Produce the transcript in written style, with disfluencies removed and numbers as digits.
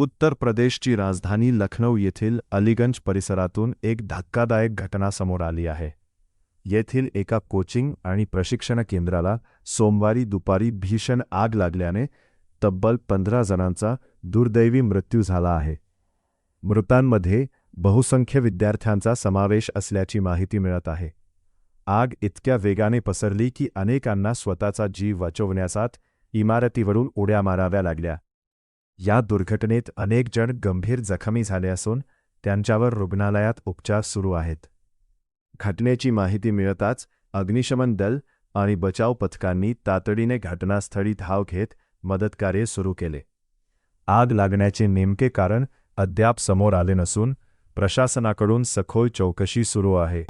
उत्तर प्रदेशची राजधानी लखनौ येथील अलीगंज परिसरातून एक धक्कादायक घटना समोर आली आहे। येथील एका कोचिंग आणि प्रशिक्षण केंद्राला सोमवारी दुपारी भीषण आग लागल्याने तब्बल 15 जणांचा दुर्दैवी मृत्यू झाला आहे। मृतांमध्ये बहुसंख्य विद्यार्थ्यांचा समावेश असल्याची माहिती मिळत आहे। आग इतक्या वेगाने पसरली की अनेकांना स्वतःचा जीव वाचवण्यासाठी इमारतीवरून उड्या माराव्या लागल्या। या दुर्घटनेत अनेक जण गंभीर जखमी झाले असून त्यांच्यावर रुग्णालयात उपचार सुरू आहेत। घटनेची माहिती मिळताच अग्निशमन दल आणि बचाव पथकांनी तातडीने घटनास्थळी धाव घेत मदतकार्य सुरू केले। आग लागण्याचे नेमके कारण अद्याप समोर आले नसून प्रशासनाकडून सखोल चौकशी सुरू आहे।